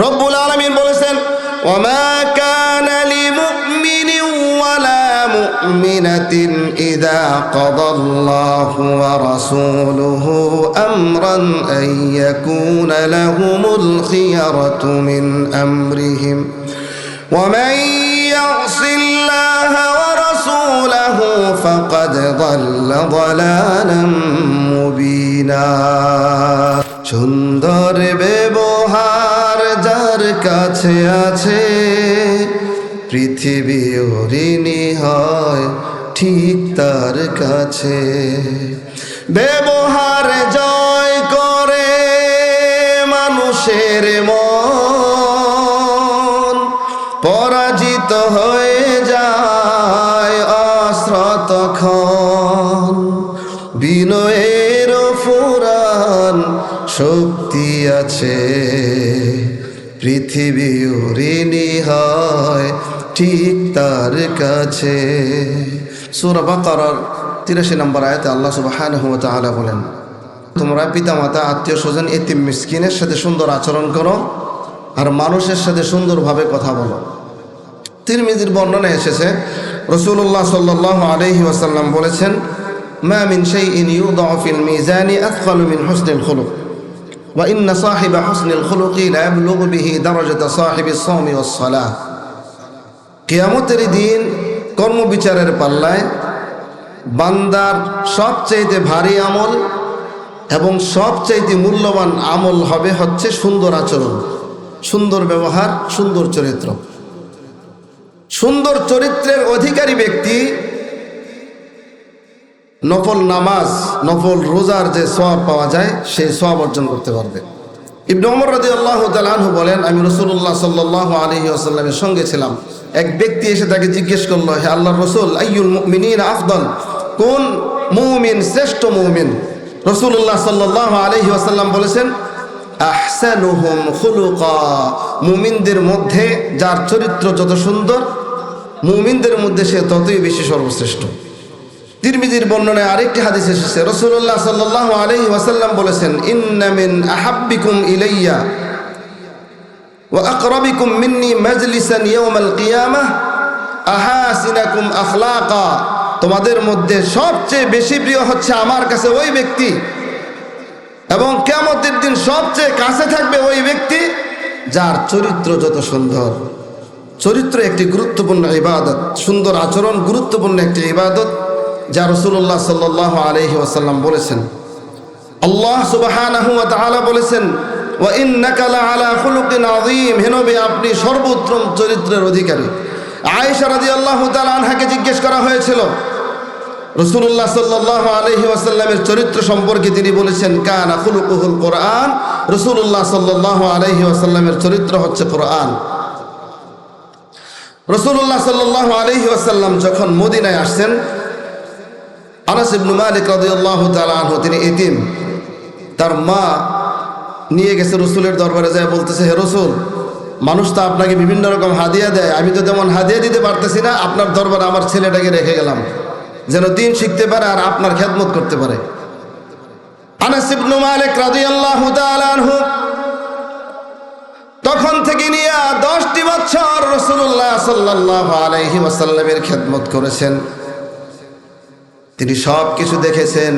রব্বুল আলামিন বলেছেন, ওয়ামা কানা লিমুমিনিন ওয়ালা মুমিনাতিন ইযা কাদাল্লাহু ওয়া রাসূলুহু আমরান আন ইয়াকুনা লাহুমুল খিয়ারাতু মিন আমরিহিম ওয়া মান ইয়াসিল্লাহা ওয়া রাসূলাহু ফাকাদ যাল্লা যালালাম মুবিনা। সুন্দর ব্যবহার যার কাছে আছে, পৃথিবী ঋণী হয় ঠিক তার কাছে। ব্যবহার জয় করে মানুষের মন, পরাজিত হয়ে যায় অশ্রতক্ষণ। বিনয়ের ফুরান শক্তি আছে, পৃথিবী ঋণী হয় ঠিক তার কাছে। সূরা বাকারার ৮৩ নম্বর আয়াতে আল্লাহ সুবহানাহু ওয়া তাআলা বলেন, তোমরা পিতামাতা, আত্মীয় স্বজন, এতিম মিসকিনের সাথে সুন্দর আচরণ করো আর মানুষের সাথে সুন্দরভাবে কথা বলো। তিরমিজির বর্ণনায় এসেছে, রাসূলুল্লাহ সাল্লাল্লাহু আলাইহি ওয়াসাল্লাম বলেছেন, মা মিন শাইইন ইউদাউ ফিল মিজানি আথকালু মিন হুসনিল খুলুক ওয়া ইন্না সাহিবা হুসনিল খুলুকি লা ইয়াবলুগু বিহি দারাজাতা সাহিবিস সাওমি ওয়াস সালাহ। কিয়ামতের দিন কর্মবিচারের পাল্লায় বান্দার সবচেয়ে ভারী আমল এবং সবচেয়ে মূল্যবান আমল হবে হচ্ছে সুন্দর আচরণ, সুন্দর ব্যবহার, সুন্দর চরিত্র। সুন্দর চরিত্রের অধিকারী ব্যক্তি নফল নামাজ, নফল রোজার যে সওয়াব পাওয়া যায় সেই সওয়াব অর্জন করতে পারবে। ইবনে ওমর রাদিয়াল্লাহু তাআলা আনহু বলেন, আমি রাসূলুল্লাহ সাল্লাল্লাহু আলাইহি ওয়াসাল্লামের সঙ্গে ছিলাম। এক ব্যক্তি এসে তাকে জিজ্ঞেস করলো, হে আল্লাহর রাসূল, আইয়ুল মুমিনিনা আফদল, কোন মুমিন শ্রেষ্ঠ মুমিন? রাসূলুল্লাহ সাল্লাল্লাহু আলাইহি ওয়াসাল্লাম বলেছেন, আহসানুহুম খুলুকা, মুমিনদের মধ্যে যার চরিত্র যত সুন্দর, মুমিনদের মধ্যে সে ততই বেশি সর্বশ্রেষ্ঠ। তিরমিজির বর্ণনায় আরেকটি হাদিস এসেছে, রাসূলুল্লাহ সাল্লাল্লাহু আলাইহি ওয়াসাল্লাম বলেছেন, ইন্না মিন আহাব্বিকুম ইলাইয়া ওয়া আকরাবিকুম মিন্নি মাজলিসান ইয়াউমাল কিয়ামাহ আহাসিনাকুম আখলাকা, তোমাদের মধ্যে সবচেয়ে বেশি প্রিয় হচ্ছে আমার কাছে ওই ব্যক্তি এবং কিয়ামতের দিন সবচেয়ে কাছে থাকবে ওই ব্যক্তি যার চরিত্র যত সুন্দর। চরিত্র একটি গুরুত্বপূর্ণ ইবাদত, সুন্দর আচরণ গুরুত্বপূর্ণ একটি ইবাদত, যা রাসূলুল্লাহ সাল্লাল্লাহু আলাইহি ওয়াসাল্লাম বলেছেন। আল্লাহ সুবহানাহু ওয়া তাআলা বলেছেন, ওয়া ইন্নাকা লাআলা খুলুকিন আযীম, হে নবী আপনি সর্বোত্তম চরিত্রের অধিকারী। আয়েশা রাদিয়াল্লাহু তাআলা আনহাকে জিজ্ঞেস করা হয়েছিল রাসূলুল্লাহ সাল্লাল্লাহু আলাইহি ওয়াসাল্লামের চরিত্র সম্পর্কে, তিনি বলেছেন, কানা খুলুকুহুল কুরআন, রাসূলুল্লাহ সাল্লাল্লাহু আলাইহি ওয়াসাল্লামের চরিত্র হচ্ছে কুরআন। রাসূলুল্লাহ সাল্লাল্লাহু আলাইহি ওয়াসাল্লাম যখন মদিনায় আসছেন, আনাস ইবনে মালিক রাদিয়াল্লাহু তাআলা আনহু, তিনি এতিম, তার মা নিয়ে গেছে রাসূলের দরবারে, যায় বলতেছে, হে রাসূল, মানুষ তো আপনাকে বিভিন্ন রকম হাদিয়া দেয়, আমি তো তেমন হাদিয়া দিতে পারতেছি না, আপনার দরবারে আমার ছেলেটাকে রেখে গেলাম যেন দিন শিখতে পারে আর আপনার খেদমত করতে পারে। আনাস ইবনে মালিক রাদিয়াল্লাহু তাআলা আনহু তখন থেকে নিয়ে 10টি বছর রাসূলুল্লাহ সাল্লাল্লাহু আলাইহি ওয়াসাল্লামের খেদমত করেছেন। তিনি সব কিছু দেখেছেন,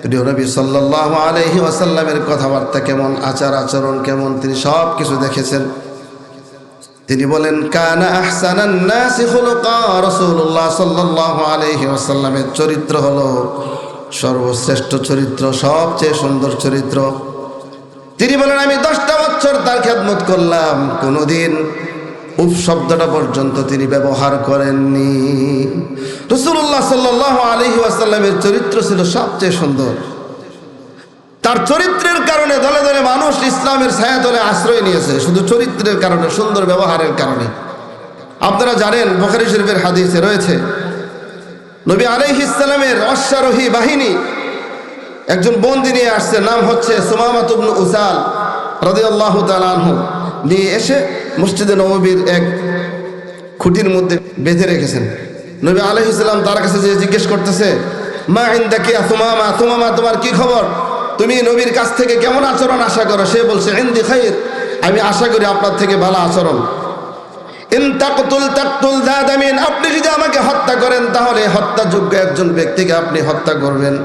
প্রিয় নবী সাল্লাল্লাহু আলাইহি ওয়াসাল্লামের কথাবার্তা কেমন, আচার আচরণ কেমন, তিনি সব কিছু দেখেছেন। তিনি বলেন, কানা আহসানান নাসি খুলুকা, রাসূলুল্লাহ সাল্লাল্লাহু আলাইহি ওয়াসাল্লামের চরিত্র হলো সর্বশ্রেষ্ঠ চরিত্র, সবচেয়ে সুন্দর চরিত্র। তিনি বলেন, আমি 10টা বছর তার খেদমত করলাম, কোনোদিন উফ শব্দটা পর্যন্ত তিনি ব্যবহার করেননি। রাসূলুল্লাহ সাল্লাল্লাহু আলাইহি ওয়াসাল্লামের চরিত্র ছিল সবচেয়ে সুন্দর। তার চরিত্রের কারণে দলে দলে মানুষ ইসলামের ছায়াতলে আশ্রয় নিয়েছে, শুধু চরিত্রের কারণে, সুন্দর ব্যবহারের কারণে। আপনারা জানেন, বুখারী শরীফের হাদিসে রয়েছে, নবী আলাইহিস সালামের অশ্বারোহী বাহিনী একজন বন্দী নিয়ে আসছে, নাম হচ্ছে সুমামা ইবনে উসাল রাদিয়াল্লাহু তাআলা আনহু, নিয়ে এসে মসজিদে নববীর এক খুঁটির মধ্যে বেঁধে রেখেছেন। নবী আলাইহিস সালাম তার কাছে যে জিজ্ঞেস করতেছে, মা ইনদাকি ইয়া সুমামা, সুমামা তোমার কি খবর, তুমি নবীর কাছ থেকে কেমন আচরণ আশা করো? সে বলছে, ইনদি খাইর, আমি আশা করি আপনার থেকে ভালো আচরণ। ইন তাকতুল তাকতুল যা দামিন, আপনি যদি আমাকে হত্যা করেন তাহলে হত্যাযোগ্য একজন ব্যক্তিকে আপনি হত্যা করবেন।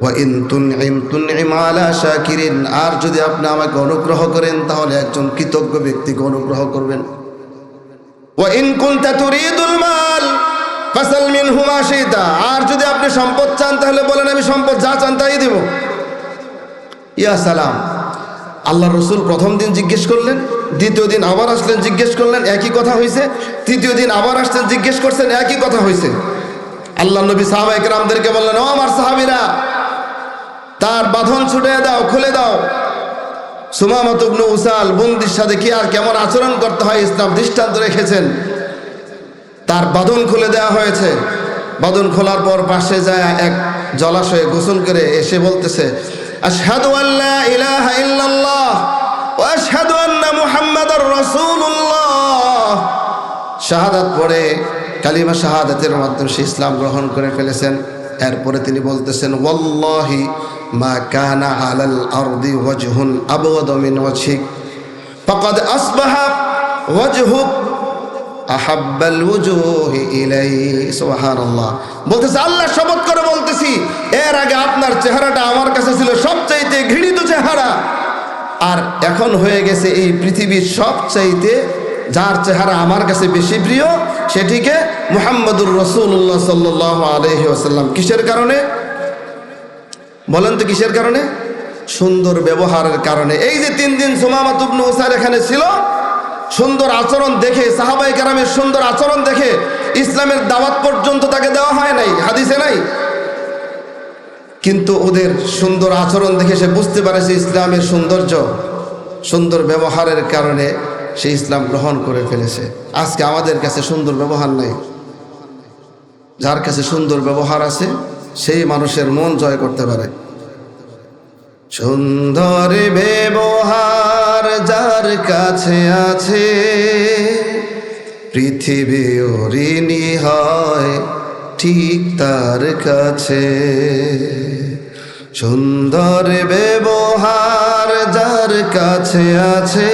ওয়া ইন তুনইম তুনইম আলা শাকিরিন, আর যদি আপনি আমাকে অনুগ্রহ করেন তাহলে একজন কৃতজ্ঞ ব্যক্তিকে অনুগ্রহ করবেন। ওয়া ইন কুনতা তুরিদুল মাল ফাসাল মিনহু মা শিতা, আর যদি আপনি সম্পদ চান তাহলে বলেন আমি সম্পদ যা চান তাই দেব। ইয়া সালাম, আল্লাহ রসুল প্রথম দিন জিজ্ঞেস করলেন, দ্বিতীয় দিন আবার আসলেন জিজ্ঞেস করলেন, একই কথা হয়েছে। তৃতীয় দিন আবার আসছেন জিজ্ঞেস করছেন, একই কথা হয়েছে। আল্লাহ নবী সাহাবায়ে কেরামদেরকে বললেন, ও আমার সাহাবীরা, তার বাঁধন ছুটে দাও, খুলে দাও। সুমামা ইবনে উসাল বন্দির সাথে কি আর কেমন আচরণ করতে হয় ইসলাম দৃষ্টান্ত রেখেছেন। তার বাঁধন খুলে দেওয়া হয়েছে। বাঁধন খোলার পর পাশে যায় এক জলাশয়ে গোসল করে এসে বলতেছে, আশহাদু আল্লা ইলাহা ইল্লাল্লাহ ওয়া আশহাদু আন্না মুহাম্মাদার রাসূলুল্লাহ। শাহাদাত পড়ে কালিমা শাহাদাতের মাধ্যমে সে ইসলাম গ্রহণ করে ফেলেছেন। এরপরে তিনি বলতেছেন, ওয়াল্লাহি মা কানা আলাল আরদি ওয়াজহুন আবগাদ মিন ওয়াজহিক ফাকাদ আসবাহা ওয়াজহুক আহাব্বাল ওয়ুজুহি ইলাইহি। সুবহানাল্লাহ। বলতেছে, আল্লাহ শপথ করে বলতেছি, এর আগে আপনার চেহারাটা আমার কাছে ছিল সবচাইতে ঘৃণিত চেহারা, আর এখন হয়ে গেছে এই পৃথিবীর সবচাইতে যার চেহারা আমার কাছে বেশি প্রিয়, সেটিকে মুহাম্মদুর রাসূলুল্লাহ সাল্লাল্লাহু আলাইহি ওয়াসাল্লাম। কিসের কারণে বলেন তো, কিসের কারণে? সুন্দর ব্যবহারের কারণে। এই যে 3 দিন সুমামা ইবনে উসাল এখানে ছিল, সুন্দর আচরণ দেখে, সাহাবায়ে কেরামের সুন্দর আচরণ দেখে ইসলামের দাওয়াত পর্যন্ত তাকে দেওয়া হয় নাই, হাদিসে নাই। কিন্তু ওদের সুন্দর আচরণ দেখে সে বুঝতে পারেছে ইসলামের সৌন্দর্য, সুন্দর ব্যবহারের কারণে সে ইসলাম গ্রহণ করে ফেলেছে। আজকে আমাদের কাছে সুন্দর ব্যবহার নাই। যার কাছে সুন্দর ব্যবহার আছে সেই মানুষের মন জয় করতে পারে। সুন্দর ব্যবহার যার কাছে আছে, পৃথিবী ঋণী হয় ঠিক তার কাছে। সুন্দর ব্যবহার যার কাছে আছে,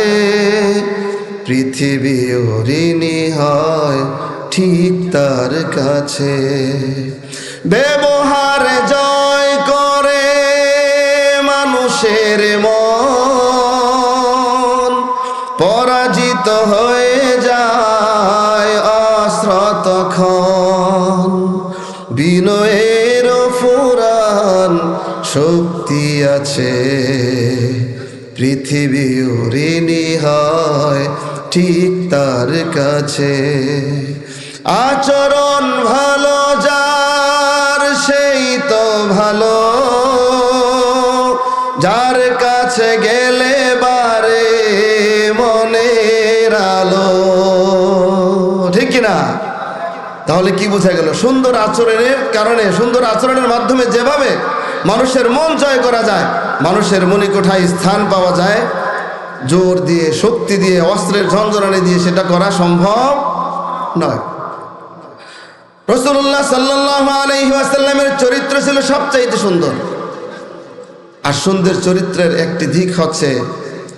পৃথিবী ঋণী হয় ঠিক তার কাছে। ব্যবহার জয় করে মানুষের মন, পরাজিত হয়ে যায় অস্ত্র তখন। বিনয়ের ফুরান শক্তি আছে, পৃথিবী ঋণী হয় ঠিক তার কাছে। আচরণ ভালো যার সেই তো ভালো, যার কাছে গেলে বারে মনের আলো। ঠিক কিনা? তাহলে কি বোঝা গেল? সুন্দর আচরণের কারণে, সুন্দর আচরণের মাধ্যমে যেভাবে মানুষের মন জয় করা যায়, মানুষের মণিকোঠায় স্থান পাওয়া যায়, জোর দিয়ে, শক্তি দিয়ে, অস্ত্রের ঝঞ্ঝরানি দিয়ে সেটা করা সম্ভব নয়। রাসূলুল্লাহ সাল্লাল্লাহু আলাইহি ওয়াসাল্লামের চরিত্র ছিল সবচাইতে সুন্দর। আর সুন্দর চরিত্রের একটি দিক হচ্ছে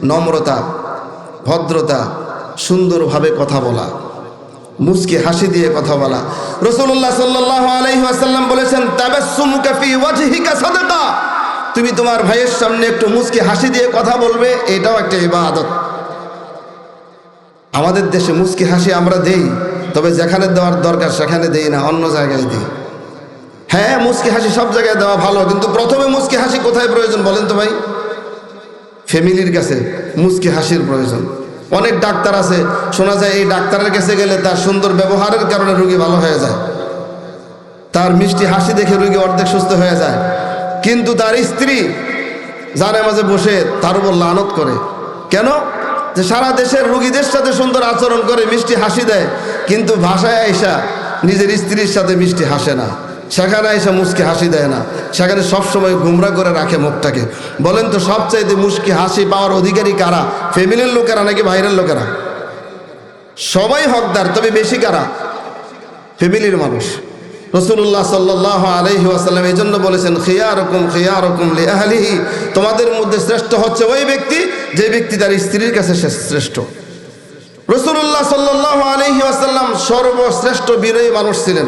নম্রতা, ভদ্রতা, সুন্দরভাবে কথা বলা, মুস্কি হাসি দিয়ে কথা বলা। রাসূলুল্লাহ সাল্লাল্লাহু আলাইহি ওয়াসাল্লাম বলেছেন, তাবাসসুমুকা ফি ওয়াজহিকা সাদাকা। তুমি তোমার ভাইয়ের সামনে একটু মুস্কি হাসি দিয়ে কথা বলবে, এটাও একটা ইবাদত। আমাদের দেশে মুস্কি হাসি আমরা দেই, তবে যেখানে দেওয়ার দরকার সেখানে দেই না, অন্য জায়গায় দিই। হ্যাঁ, মুস্কি হাসি সব জায়গায় দেওয়া ভালো, কিন্তু প্রথমে মুস্কি হাসি কোথায় প্রয়োজন বলেন তো ভাই? ফ্যামিলির কাছে মুস্কি হাসির প্রয়োজন। অনেক ডাক্তার আছে, শোনা যায় এই ডাক্তারের কাছে গেলে তার সুন্দর ব্যবহারের কারণে রোগী ভালো হয়ে যায়, তার মিষ্টি হাসি দেখে রোগী অর্ধেক সুস্থ হয়ে যায়। কিন্তু তার স্ত্রী জানে মাঝে বসে তার উপর লানত করে। কেন? যে সারা দেশের রোগীদের সাথে সুন্দর আচরণ করে, মিষ্টি হাসি দেয়, কিন্তু ভাষায় আইসা নিজের স্ত্রীর সাথে মিষ্টি হাসে না, সেখানে আইসা মুস্কি হাসি দেয় না, সেখানে সবসময় গুমরা করে রাখে মুখটাকে। বলেন তো, সবচাইতে মুস্কি হাসি পাওয়ার অধিকারী কারা? ফ্যামিলির লোকেরা নাকি বাইরের লোকেরা? সবাই হকদার, তবে বেশি কারা? ফ্যামিলির মানুষ। রাসূলুল্লাহ সাল্লাল্লাহু আলাইহি ওয়াসাল্লাম এই জন্য বলেছেন, খিয়ারুকুম খিয়ারুকুম লিআহলিহি, তোমাদের মধ্যে শ্রেষ্ঠ হচ্ছে ওই ব্যক্তি যে ব্যক্তি তার স্ত্রীর কাছে শ্রেষ্ঠ। রাসূলুল্লাহ সাল্লাল্লাহু আলাইহি ওয়াসাল্লাম সর্বশ্রেষ্ঠ বিনয়ী মানুষ ছিলেন।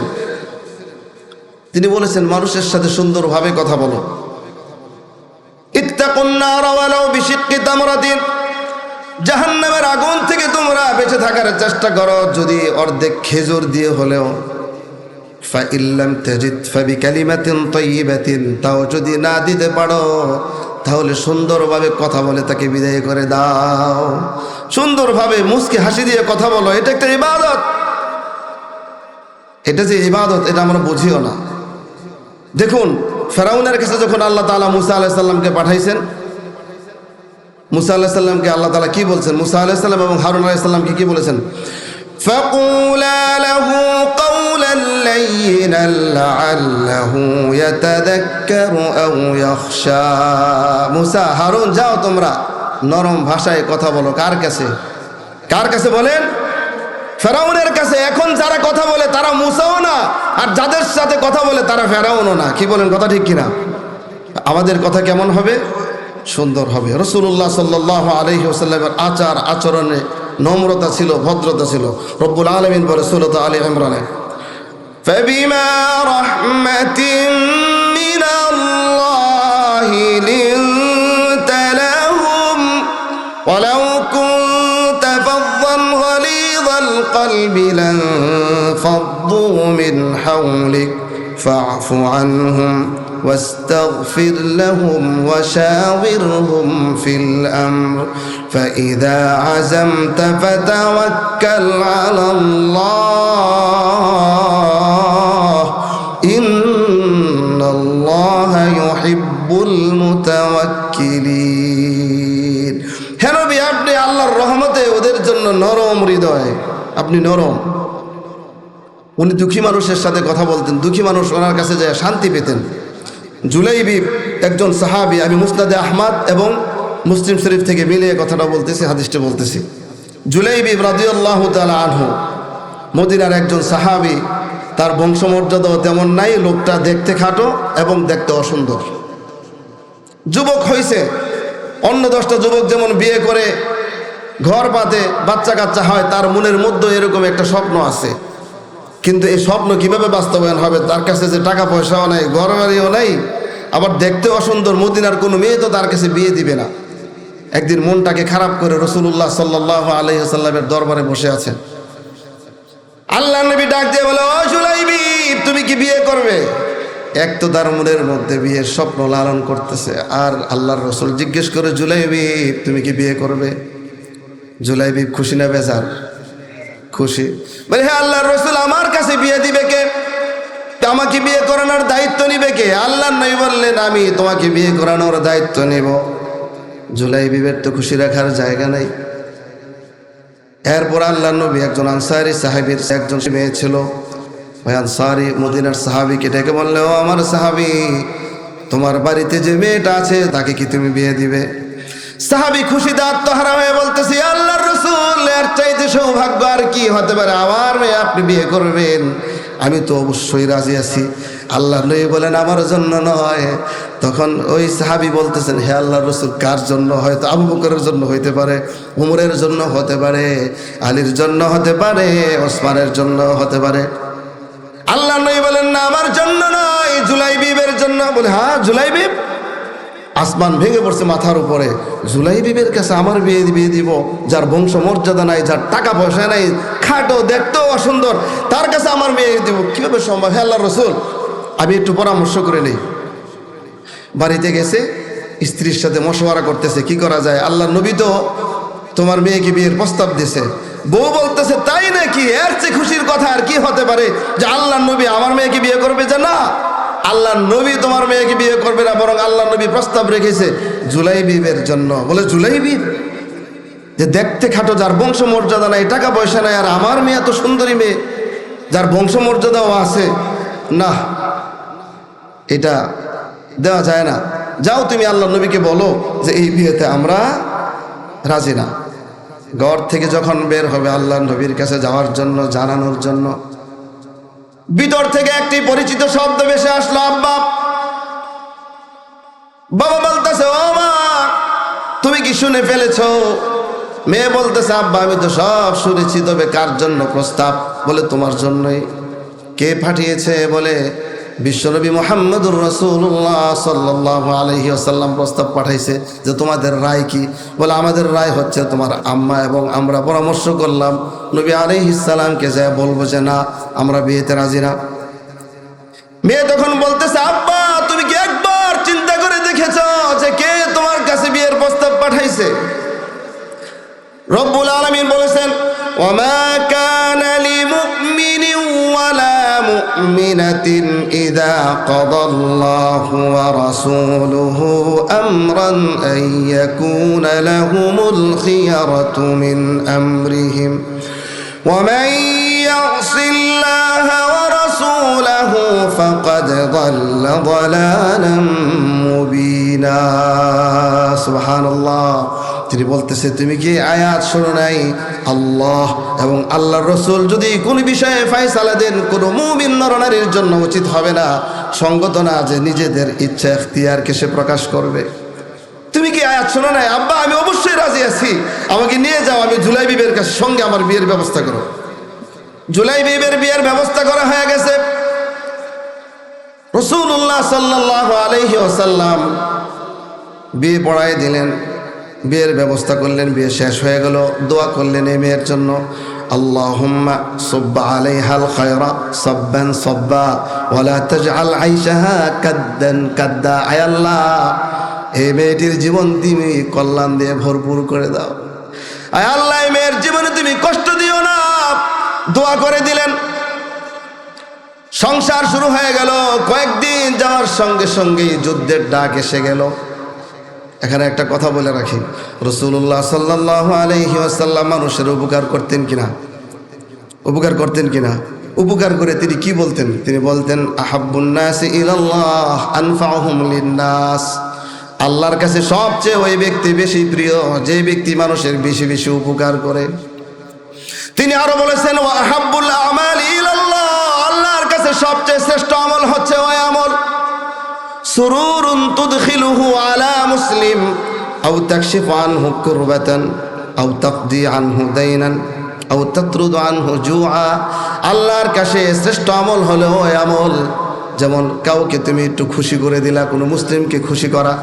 তিনি বলেছেন, মানুষের সাথে সুন্দরভাবে কথা বলো। ইত্তাকুন নার ওয়ালাউ বিশিক্কি তামরাতিন, জাহান্নামের আগুন থেকে তোমরা বেঁচে থাকার চেষ্টা করো, যদি অর্ধেক খেজুর দিয়ে হলেও। ফাইল্লাম তাজিদ ফাবিকালিমাতিন তাইয়্যিবাতিন, তাও যদি না দিতে পারো তাহলে সুন্দরভাবে কথা বলে তাকে বিদায় করে দাও। সুন্দরভাবে মুস্কি হাসি দিয়ে কথা বলো, এটা একটা ইবাদত। এটা যে ইবাদত এটা আমরা বুঝিও না। দেখুন, ফেরাউনের কাছে যখন আল্লাহ তাআলা মুসা আলাইহিস সালামকে পাঠাইছেন, মুসা আলাইহিস সালামকে আল্লাহ তাআলা কি বলছেন? মুসা আলাইহিস সালাম এবং হারুন আলাইহিস সালামকে কি বলেছেন? ফাকুলা লাহু কাওলান লাইয়িনান লাআল্লাহু ইয়াতাযাক্কারু আও ইয়াখশা। মুসা, হারুন, যাও তোমরা নরম ভাষায় কথা বলো। কার কাছে? কার কাছে বলেন? ফেরাউনের কাছে। এখন যারা কথা বলে তারা মুসাও না, আর যাদের সাথে কথা বলে তারা ফেরাউনও না। কি বলেন, কথা ঠিক কিনা? আমাদের কথা কেমন হবে? সুন্দর হবে। রাসূলুল্লাহ সাল্লাল্লাহু আলাইহি ওয়াসাল্লামের আচার আচরণে নম্রতা ছিল, ভদ্রতা ছিল। রব্বুল আলামিন বলে সূরা আলে ইমরানে, ফাবিমা রাহমাতিন মিনাল্লাহি লিনতা লাহুম ওয়ালাউ কুনতা ফাযযান গালিযাল কলবি লানফাদ্দু মিন হাওলিক ফা'ফু আনহুম واستغفر لهم وشاورهم في الأمر فإذا عزمت فتوكل على الله إن الله يحب المتوكلين। হে নবী, আপনি আল্লাহর রহমতে ওদের জন্য নরম হৃদয়, আপনি নরম। উনি দুঃখী মানুষের সাথে কথা বলতেন, দুঃখী মানুষ ওনার কাছে যায় শান্তি পেতেন। জুলাইবিব একজন সাহাবী, আমি মুসনাদে আহমদ এবং মুসলিম শরীফ থেকে মিলিয়ে কথাটা বলতেছি, হাদিসটা বলতেছি। জুলাইবিব রাদিয়াল্লাহু তাআলা আনহু মদিনার একজন সাহাবী, তার বংশমর্যাদাও তেমন নাই, লোকটা দেখতে খাটো এবং দেখতে অসুন্দর। যুবক হয়েছে, অন্য 10টা যুবক যেমন বিয়ে করে ঘর পাতে বাচ্চা কাচ্চা হয়, তার মনের মধ্যে এরকম একটা স্বপ্ন আছে। কিন্তু এই স্বপ্ন কিভাবে বাস্তবায়ন হবে? তার কাছে যে টাকা পয়সাও নাই, ঘর বাড়িও নাই, আবার দেখতে অসুন্দর, মদিনার কোনো মেয়ে তো তার কাছে বিয়ে দিবে না। একদিন মনটাকে খারাপ করে রাসূলুল্লাহ সাল্লাল্লাহু আলাইহি ওয়াসাল্লামের দরবারে বসে আছেন। আল্লাহ নবী ডাক দিয়ে বলে, ও জুলাইবিব, তুমি কি বিয়ে করবে? এক তো তার মনের মধ্যে বিয়ের স্বপ্ন লালন করতেছে, আর আল্লাহর রাসূল জিজ্ঞেস করে, জুলাইবিব, তুমি কি বিয়ে করবে? জুলাইবিব খুশি না বেজার? খুশি। বলে, হ্যাঁ আল্লাহর রাসূল, আমার কাছে বিয়ে দিবে কে? আমাকে বিয়ে করানোর দায়িত্ব নিবে কে? আল্লাহর নবী বললেন, আমি তোমাকে বিয়ে করানোর দায়িত্ব নেব। জুলাইবিবের তো খুশি রাখার জায়গা নাই। এরপর আল্লাহর নবী একজন আনসারী সাহাবীর একজন মেয়ে ছিল, ওই আনসারী মদিনার সাহাবীকে ডেকে বললে, ও আমার সাহাবী, তোমার বাড়িতে যে মেয়েটা আছে তাকে কি তুমি বিয়ে দিবে? সাহাবী খুশিতে আত্মহারা হয়ে বলতেছি, আল্লাহর রাসূল, এর চাইতে সৌভাগ্য আর কি হতে পারে? আমার মেয়ে আপনি বিয়ে করবেন? আমি তো অবশ্যই রাজি আছি। আল্লাহ নবী বলেন, আমার জন্য নয়। তখন ওই সাহাবী বলতেছেন, হে আল্লাহর রাসূল, কার জন্য? হয়তো আবু বকরের জন্য হইতে পারে, উমরের জন্য হতে পারে, আলীর জন্য হতে পারে, ওসমানের জন্য হতে পারে। আল্লাহ নবী বলেন, না, আমার জন্য নয়, জুলাইবিবের জন্য। বলে, হ্যাঁ জুলাইবিব? আসমান ভেঙে পড়ছে মাথার উপরে। জুলাইবিবের কাছে আমার বিয়ে দিব? যার বংশ মর্যাদা নাই, যার টাকা পয়সা নাই, খাটো, দেখতেও অসুন্দর, তার কাছে আমার মেয়ে দিব? কিভাবে সম্ভব? হে আল্লাহর রাসূল, আমি একটু পরামর্শ করে নেই। বাড়িতে গেছে, স্ত্রীর সাথে মশওয়ারা করতেছে কি করা যায়। আল্লাহর নবী তো তোমার মেয়েকে বিয়ের প্রস্তাব দিয়েছে। বউ বলতেছে, তাই নাকি? এর চেয়ে খুশির কথা আর কি হতে পারে যে আল্লাহর নবী আমার মেয়েকে বিয়ে করবে? যে না, আল্লাহর নবী তোমার মেয়েকে বিয়ে করবে না, বরং আল্লাহর নবী প্রস্তাব রেখেছে জুলাইবিবের জন্য। বলে, জুলাইবিব যে দেখতে খাটো, যার বংশ মর্যাদা নাই, টাকা পয়সা নাই, আর আমার মেয়ে এত সুন্দরী মেয়ে যার বংশ মর্যাদাও আছে, না, এটা দেওয়া যায় না। যাও তুমি আল্লাহর নবীকে বলো যে এই বিয়েতে আমরা রাজি না। ঘর থেকে যখন বের হবে আল্লাহর নবীর কাছে যাওয়ার জন্য, জানানোর জন্য, ভিতর থেকে একটি পরিচিত শব্দ ভেসে আসলো, আব্বা। বাবা বলতেছে, ও মা, তুমি কি শুনে ফেলেছো? মেয়ে বলতেছে, আব্বা আমি তো সব শুনেছি, তবে কার জন্য প্রস্তাব? বলে তোমার জন্যই। কে পাঠিয়েছে? বলে বিশ্বনবী মুহাম্মদুর রাসূলুল্লাহ সাল্লাল্লাহু আলাইহি ওয়াসাল্লাম প্রস্তাব পাঠাইছে যে তোমাদের রায় কি? বলে আমাদের রায় হচ্ছে তোমার আম্মা এবং আমরা পরামর্শ করলাম নবী আলাইহিস সালামকে যা বলবো যে না, আমরা বিয়েতে রাজি না। মেয়ে তখন বলতেছে, আব্বা তুমি কি একবার চিন্তা করে দেখেছো যে কে তোমার কাছে বিয়ের প্রস্তাব পাঠাইছে? রব্বুল আলামিন বলেছেন, ওয়ামা কানা লিমুমিনিন ওয়ালা মুমিনাতিন ইযা কাদাল্লাহু ওয়া রাসূলুহু আমরান আন ইয়াকুনা লাহুমুল খিয়ারাতু মিন আমরিহিম ওয়া মান ইয়াসিল্লাহা ওয়া রাসূলাহু ফাকাদ দাল্লা দালালাম মুবিনা। সুবহানাল্লাহ। তিনি বলতেছে, তুমি কি আয়াত শোনো নাই? আল্লাহ এবং আল্লাহর রসুল যদি কোনো বিষয়ে ফয়সালা দেন, কোনো মুমিন নরনারীর জন্য উচিত হবে না, সঙ্গত না যে নিজেদের ইচ্ছা এখতিয়ারকে সে প্রকাশ করবে। তুমি কি আয়াত শোনো নাই? আব্বা আমি অবশ্যই রাজি আছি, আমাকে নিয়ে যাও, আমি জুলাই বিবির কাছে সঙ্গে আমার বিয়ের ব্যবস্থা করো। জুলাই বিবির বিয়ের ব্যবস্থা করা হয়ে গেছে। রাসূলুল্লাহ সাল্লাল্লাহু আলাইহি ওয়াসাল্লাম বিয়ে পড়ায় দিলেন, বিয়ের ব্যবস্থা করলেন। বিয়ে শেষ হয়ে গেল। দোয়া করলেন এই মেয়ের জন্য, আল্লাহুম্মা সুব্বা আলাইহাল খায়রা সাব্বান সাব্বা ওয়ালা তাজআল আইশাহা কাদ্দান কাদ্দা। আয় আল্লাহ, এই মেয়েটির জীবন তুমি কল্যাণ দিয়ে ভরপুর করে দাও। আয় আল্লাহ, এই মেয়ের জীবনে তুমি কষ্ট দিও না। দোয়া করে দিলেন। সংসার শুরু হয়ে গেল। কয়েকদিন যাওয়ার সঙ্গে সঙ্গেই যুদ্ধের ডাক এসে গেল। এখানে একটা কথা বলে রাখি, রাসূলুল্লাহ সাল্লাল্লাহু আলাইহি ওয়াসাল্লাম মানুষের উপকার করতেন কিনা? উপকার করতেন কিনা? উপকার করে তিনি কি বলতেন? তিনি বলতেন, আহাব্বুন নাসি ইলাল্লাহ আনফাউহুম লিন্নাস। আল্লাহর কাছে সবচেয়ে ওই ব্যক্তি বেশি প্রিয় যে ব্যক্তি মানুষের বেশি বেশি উপকার করে। তিনি আরো বলেছেন, ওয়া আহাব্বুল আমালি ইলাল্লাহ। আল্লাহর কাছে সবচেয়ে শ্রেষ্ঠ আমল হচ্ছে ওই আমল, সুরুরুন তুদখিলুহু আলা মুসলিম আও তাকশিফু আনহু কুরবাতান আও তাকদি আনহু দাইনান আও তাতরুদু আনহু জুআ। আল্লাহর কাছে শ্রেষ্ঠ আমল হলো ওই আমল, যেমন কাউকে তুমি একটু খুশি করে দিলা, কোনো মুসলিমকে খুশি করা,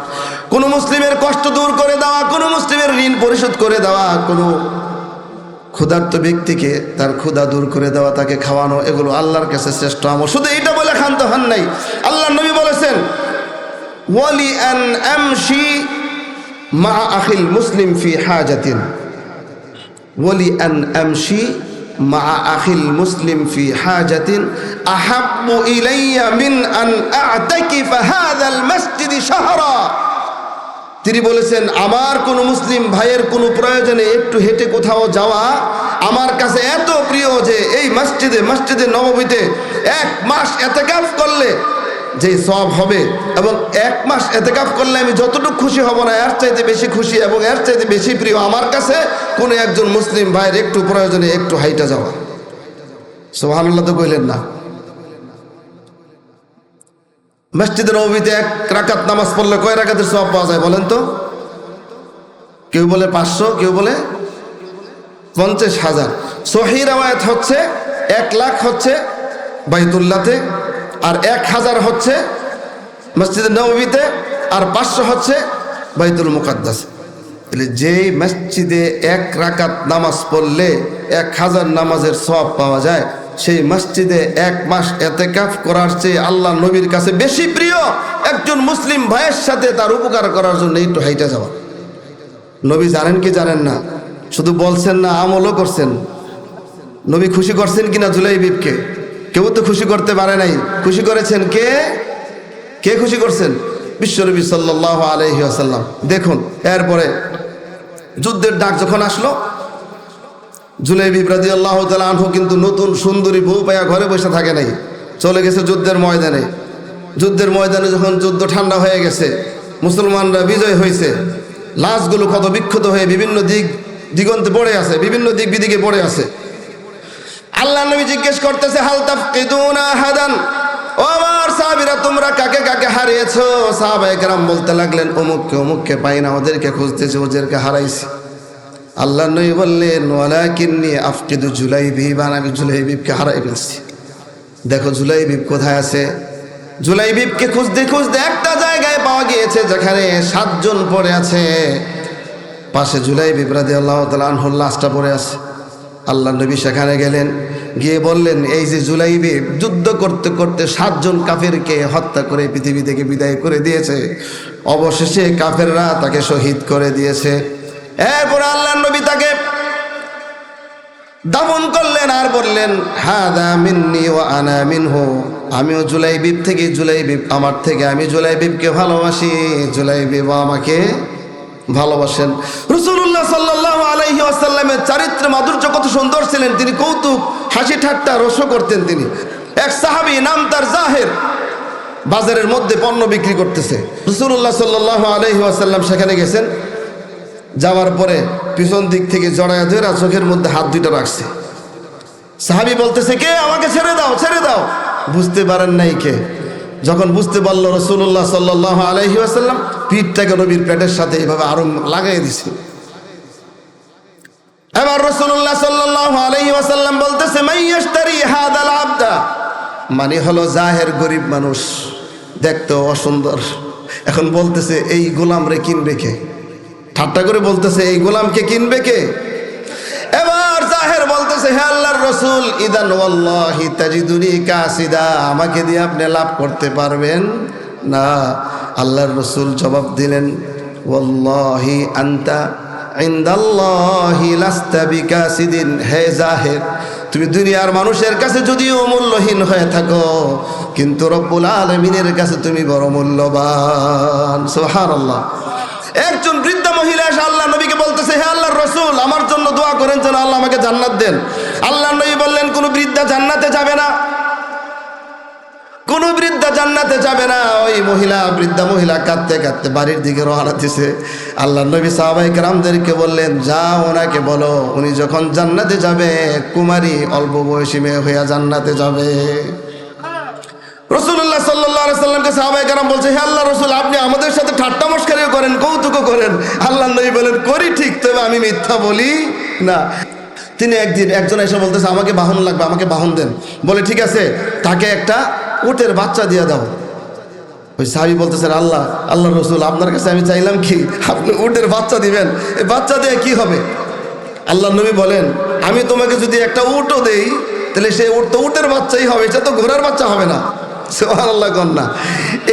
কোনো মুসলিমের কষ্ট দূর করে দেওয়া, কোনো মুসলিমের ঋণ পরিশোধ করে দেওয়া, কোনো ক্ষুধার্ত ব্যক্তিকে তার ক্ষুধা দূর করে দেওয়া, তাকে খাওয়ানো, এগুলো আল্লাহর কাছে শ্রেষ্ঠ আমল। শুধু এটা বলে ক্ষান্ত হন নাই। আল্লাহর নবী বলেছেন, ওয়ালি আন আমশি মা আখিল মুসলিম ফি হাজাতিন, ওয়ালি আন আমশি মা আখিল মুসলিম ফি হাজাতিন আহাব্বু ইলাইয়া মিন আন আ'তাকিফা হাযাল মসজিদ শাহরা। তিনি বলেছেন, আমার কোন মুসলিম ভাইয়ের কোনো প্রয়োজনে একটু হেঁটে কোথাও যাওয়া আমার কাছে এত প্রিয় যে এই মসজিদে নববীতে 1 মাস ইতিকাফ করলে যে সওয়াব হবে, এবং 1 মাস ইতিকাফ করলে আমি যতটুকু খুশি হব না, এর চাইতে বেশি খুশি এবং এর চাইতে বেশি প্রিয় আমার কাছে কোনো একজন মুসলিম ভাইয়ের একটু প্রয়োজনে একটু হাইটা যাওয়া। সুবহানাল্লাহ তো কইলেন না? মসজিদে নববীতে 1 রাকাত নামাজ পড়লে কয় রাকাতের সওয়াব পাওয়া যায় বলেন তো? কেউ বলে 500, কেউ বলে 50,000। সহিহ riwayat হচ্ছে 1 লাখ হচ্ছে বাইতুল্লাহতে, আর 1000 হচ্ছে মসজিদে নববীতে, আর 500 হচ্ছে বাইতুল মুকাদ্দাস। তাহলে যেই মসজিদে 1 রাকাত নামাজ পড়লে 1000 নামাজের সওয়াব পাওয়া যায়, সেই মসজিদে 1 মাস ইতিকাফ করার চেয়ে আল্লাহ নবীর কাছে বেশি প্রিয় একজন মুসলিম ভাইয়ের সাথে তার উপকার করার জন্য একটু হাইটা যাওয়া। নবী জানেন কি জানেন না? শুধু বলছেন না, আমলও করছেন। নবী খুশি করছেন কিনা জুলাইবিবকে? কেউ তো খুশি করতে পারে নাই। খুশি করেছেন কে? কে খুশি করছেন? বিশ্বনবী সাল্লাল্লাহু আলাইহি ওয়াসাল্লাম। দেখুন, এরপরে যুদ্ধের ডাক যখন আসলো, জুলাইবিব রাদিয়াল্লাহু তাআলা আনহু কিন্তু নতুন সুন্দরী বউ পায়া ঘরে বসে থাকে নাই, চলে গেছে যুদ্ধের ময়দানে। যুদ্ধের ময়দানে যখন যুদ্ধ ঠান্ডা হয়ে গেছে, মুসলমানরা বিজয় হয়েছে, লাশগুলো কত বিক্ষত হয়ে বিভিন্ন দিগন্তে পড়ে আছে, বিভিন্ন দিক বিদিকে পড়ে আছে। আল্লাহ নবী জিজ্ঞেস করতেছে, হাল তাফকিদুনা আহাদান, ও আমার সাহাবীরা, তোমরা কাকে কাকে হারিয়েছো? সাহাবায়ে কেরাম বলতে লাগলেন, অমুককে অমুককে পাই না, ওদেরকে খুঁজতেছি, ওদেরকে হারাইছি। আল্লাহ নবী বললেন, ওয়ালাকিন্নী আফকিদু জুলাইবিব, আমি জুলাইবিবকে হারাই ফেলছি। দেখো জুলাইবিব কোথায় আছে। জুলাইবিবকে খুঁজতে খুঁজতে একটা জায়গায় পাওয়া গিয়েছে যেখানে 7 জন পড়ে আছে, পাশে জুলাইবিব রাদিয়াল্লাহু তাআলা আনহুর লাশটা পড়ে আছে। আল্লাহ নবী সেখানে গেলেন, গিয়ে বললেন, এই যে জুলাইবিব যুদ্ধ করতে করতে 7 জন কাফেরকে হত্যা করে পৃথিবী থেকে বিদায় করে দিয়েছে, অবশেষে কাফেররা তাকে শহীদ করে দিয়েছে। এরপর আল্লাহ নবী তাকে দাফন করলেন আর বললেন, হাদা মিন্নি ওয়া আনা মিনহু, আমিও জুলাইবিব থেকে, জুলাইবিব আমার থেকে, আমি জুলাইবিবকে ভালোবাসি, জুলাইবিব আমাকে ভালোবাসেন। রাসূলুল্লাহ সাল্লাল্লাহু আলাইহি ওয়াসাল্লামের চারিত্র্য মাধুর্য কত সুন্দর ছিলেন। তিনি কৌতুক, হাসি ঠাট্টা রস করতেন। তিনি এক সাহাবী, নাম তার জাহের, বাজারের মধ্যে পণ্য বিক্রি করতেছে। রাসূলুল্লাহ সাল্লাল্লাহু আলাইহি ওয়াসাল্লাম সেখানে গেছেন, যাওয়ার পরে পিছন দিক থেকে জড়ায় ধরে চোখের মধ্যে হাত দুইটা রাখছে। সাহাবী বলতেছে, কে? আমাকে ছেড়ে দাও, ছেড়ে দাও। বুঝতে পারেন নাই কে। যখন বুঝতে পারলো রাসূলুল্লাহ সাল্লাল্লাহু আলাইহি ওয়াসাল্লাম, পিঠটাকে নবীর পেটের সাথে এইভাবে আরো লাগাই দিছে। এবার রাসূলুল্লাহ সাল্লাল্লাহু আলাইহি ওয়াসাল্লাম বলতেছে, মাইয়াশতারি হাদাল আবদা, মানে হলো জাহের গরিব মানুষ, দেখতে অসুন্দর। এখন বলতেছে, এই গোলামরে কিনবে কে? ঠাট্টা করে বলতেছে, এই গোলামকে কিনবে কে? এবার জাহের বলতেছে, হে আল্লাহর রাসূল, ইদান ওয়াল্লাহি তাজিদুনি কাসিদা, আমাকে দিয়ে আপনি লাভ করতে পারবেন না। আল্লাহর রাসূল জবাব দিলেন, ওয়াল্লাহি আনতা ইনদাল্লাহি লাস্তা বিকাসিদিন, হে জাহের, তুমি দুনিয়ার মানুষের কাছে যদিও মূল্যহীন হয়ে থাকো, কিন্তু রব্বুল আলামিনের কাছে তুমি বড় মূল্যবান। সুবহানাল্লাহ। একজন বৃদ্ধা মহিলা এসে আল্লাহ নবীকে বলতেছে, হে আল্লাহর রাসূল, আমার জন্য দোয়া করেন যেন আল্লাহ আমাকে জান্নাত দেন। আল্লাহ নবী বললেন, কোন বৃদ্ধা জান্নাতে যাবে না, কোন বৃদ্ধা জান্নাতে যাবে না। ওই মহিলা, বৃদ্ধা মহিলা কাঁদতে কাঁদতে বাড়ির দিকে রওনা দিছে। আল্লাহ নবী সাহাবায়ে কেরামদেরকে বললেন, যাও ওনাকে বলো, উনি যখন জান্নাতে যাবে, কুমারী অল্প বয়সী মেয়ে হইয়া জান্নাতে যাবে। রাসূলুল্লাহ সাল্লাল্লাহু আলাইহি ওয়াসাল্লামকে সাহাবায়ে কেরাম বলছে, হে আল্লাহর রাসূল, আপনি আমাদের সাথে ঠাট্টা মশকরিও করেন, কৌতুকও করেন। আল্লাহ নবী বলেন, করি ঠিক, তবে আমি মিথ্যা বলি না। তিনি একদিন একজন এসে বলতেছে, আমাকে বাহন লাগবে, আমাকে বাহন দেন। বলে, ঠিক আছে, তাকে একটা উটের বাচ্চা দিয়ে দাও। ওই সাহাবী বলতেছেন, আল্লাহর রাসূল, আপনার কাছে আমি চাইলাম কি, আপনি উটের বাচ্চা দিবেন, এই বাচ্চা দিয়ে কি হবে? আল্লাহ নবী বলেন, আমি তোমাকে যদি একটা উটও দেই, তাহলে সেই উট তো উটের বাচ্চাই হবে, এটা তো ঘোড়ার বাচ্চা হবে না। সুবহানাল্লাহ কন্যা।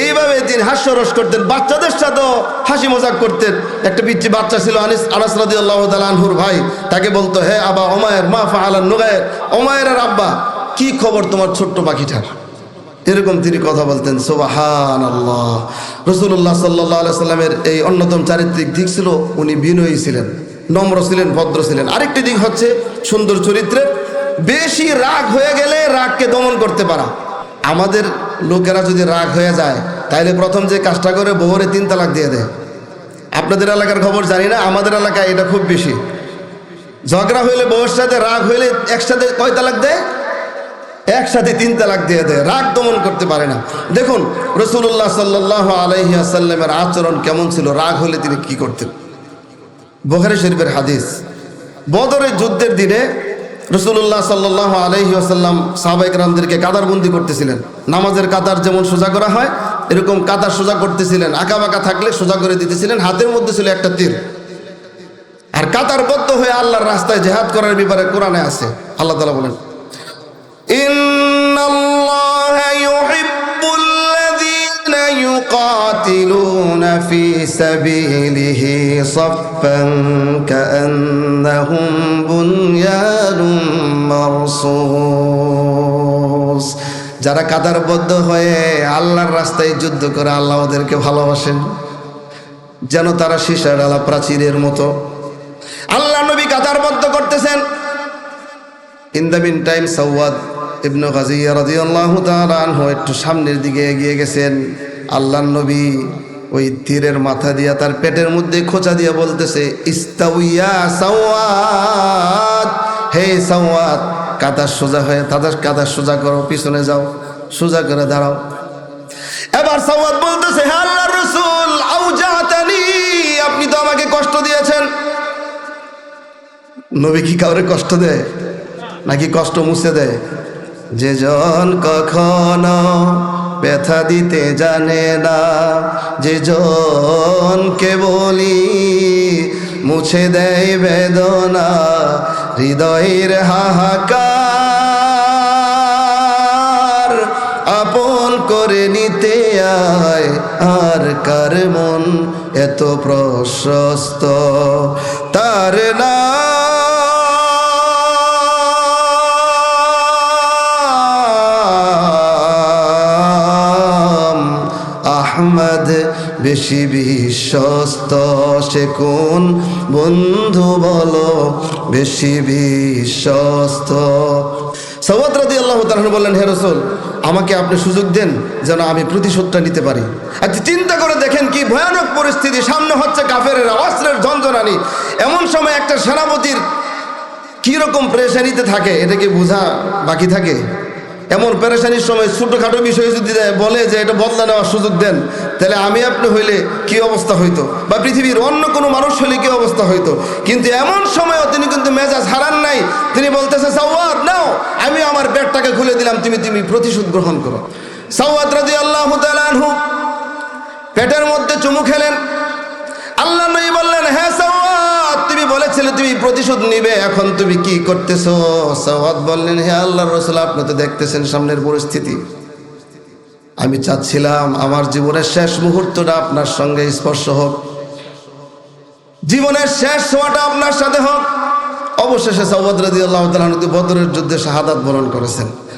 এইভাবে তিনি হাস্যরস করতেন, বাচ্চাদের সাথেও হাসি মজাক করতেন। একটা পিচ্চি বাচ্চা ছিল, আনাস রাদিয়াল্লাহু তাআলা আনহুর ভাই, তাকে বলতো, হে আবা উমায়ের, মা ফাআলান নুগায়ের, উমায়েরের আব্বা, কি খবর তোমার ছোট্ট পাখিটার? এরকম তিনি কথা বলতেন। সুবহানাল্লাহ। রাসূলুল্লাহ সাল্লাল্লাহু আলাইহি সাল্লামের এই অন্যতম চারিত্রিক দিক ছিল, উনি বিনয়ী ছিলেন, নম্র ছিলেন, ভদ্র ছিলেন। আরেকটি দিক হচ্ছে সুন্দর চরিত্রের। বেশি রাগ হয়ে গেলে রাগকে দমন করতে পারা। আমাদের লোকেরা যদি রাগ হয়ে যায়, তাইলে প্রথম যে কাজটা করে, বউরে 3 তালাক দিয়ে দেয়। আপনাদের এলাকার খবর জানি না, আমাদের এলাকায় এটা খুব বেশি। ঝগড়া হইলে, বউয়ের সাথে রাগ হইলে একসাথে কয় তালাক দেয়? একসাথে 3 তালাক দিয়ে দেয়। রাগ দমন করতে পারে না। দেখুন রাসূলুল্লাহ সাল্লাল্লাহু আলাইহি ওয়াসাল্লামের আচরণ কেমন ছিল, রাগ হলে তিনি কি করতেন। বুখারী শরীফের হাদিস, বদরের যুদ্ধের দিনে রাসূলুল্লাহ সাল্লাল্লাহু আলাইহি ওয়াসাল্লাম সাহাবায়ে কেরামদেরকে কাতারবন্দি করতেছিলেন। নামাজের কাতার যেমন সোজা করা হয়, এরকম কাতার সোজা করতেছিলেন। আঁকা বাঁকা থাকলে সোজা করে দিতেছিলেন। হাতের মধ্যে ছিল একটা তীর। আর কাতারবদ্ধ হয়ে আল্লাহর রাস্তায় জিহাদ করার ব্যাপারে কোরআনে আছে। আল্লাহ তাআলা বলেন, ইন্নাল্লাহা ইউহিব্বুল্লাযীনা ইউকাতিলুনা ফী সাবিলিহি সাফফান কাআন্নাহুম বুনয়ানুম মারসুস। যারা কাতারবদ্ধ হয়ে আল্লাহর রাস্তায় যুদ্ধ করে, আল্লাহ ওদেরকে ভালোবাসেন যেন তারা সীসা ডালা প্রাচীরের মতো। আল্লাহ নবী কাতারবদ্ধ করতেছেন। ইন দ্য মিন টাইম সাওয়াদ ইবনে গাজিয়া রাদিয়াল্লাহু তাআলা আনহু একটু সামনের দিকে এগিয়ে গেছেন। আল্লাহর নবী ওই তীরের মাথা দিয়া তার পেটের মধ্যে খোঁচা দিয়া বলতেছে, ইস্তাউইয়া সাওয়াদ, হে সাওয়াদ, কাতার সোজা হয়ে কাতার সোজা করো, পিছনে যাও। সোজা করে দাঁড়াও। এবার সাওয়াদ বলতেছে, হে আল্লাহর রাসূল, আউজাতানি, আপনি তো আমাকে কষ্ট দিয়েছেন। নবী কি কাউরে কষ্ট দেয় নাকি কষ্ট মুছে দেয়? যে জন কখনো ব্যথা দিতে জানে না, যে জনকে বলি মুছে দেয় বেদনা, হৃদয়ের হাহাকার আপন করে নিতে আয়। আর কার মন এত প্রশস্ত, তার নাম আহমদ বেশি বিশ্বস্ত। সে কোন বন্ধু বলো বেশি বিশ্বস্ত? সাওয়াদ রাদিয়াল্লাহু তাআলা বললেন, হে রাসূল, আমাকে আপনি সুযোগ দেন যেন আমি প্রতিশোধটা নিতে পারি। আচ্ছা চিন্তা করে দেখেন কি ভয়ানক পরিস্থিতি, সামনে হচ্ছে কাফেরেরা, অস্ত্রের ঝনঝনানি। এমন সময় একটা সেনাপতির কিরকম পেরেশানিতে থাকে এটা কি বোঝা বাকি থাকে? এমন পেরেশানির সময় ছোটখাটো বিষয় যদি বলে যে এটা বদলা নেওয়ার সুযোগ দেন, তাহলে আমি আপনি হইলে কি অবস্থা হইতো, বা পৃথিবীর অন্য কোনো মানুষ হইলে কি অবস্থা হইতো। কিন্তু এমন সময়ও তিনি কিন্তু মেজাজ হারান নাই। তিনি বলতেছে, সাওয়াদ নাও, আমি আমার পেটটাকে খুলে দিলাম, তুমি প্রতিশোধ গ্রহণ করো। সাওয়াদ রাদিয়াল্লাহু তাআলা আনহু পেটের মধ্যে চুমু খেলেন। আল্লাহ নবী বললেন, হ্যাঁ সাওয়াদ, তুমি বলেছিলে তুমি প্রতিশোধ নিবে, এখন তুমি কি করতেছো? সাওয়াদ বললেন, হে আল্লাহর রাসূল, আপনি তো দেখতেছেন সামনের পরিস্থিতি। আমি চাচ্ছিলাম আমার জীবনের শেষ মুহূর্তটা আপনার সঙ্গে স্পর্শ হোক, জীবনের শেষ ছোঁয়াটা আপনার সাথে হোক। অবশেষে সাওয়াদ রাদিয়াল্লাহু তাআলা বদরের যুদ্ধে শাহাদাত বরণ করেছেন।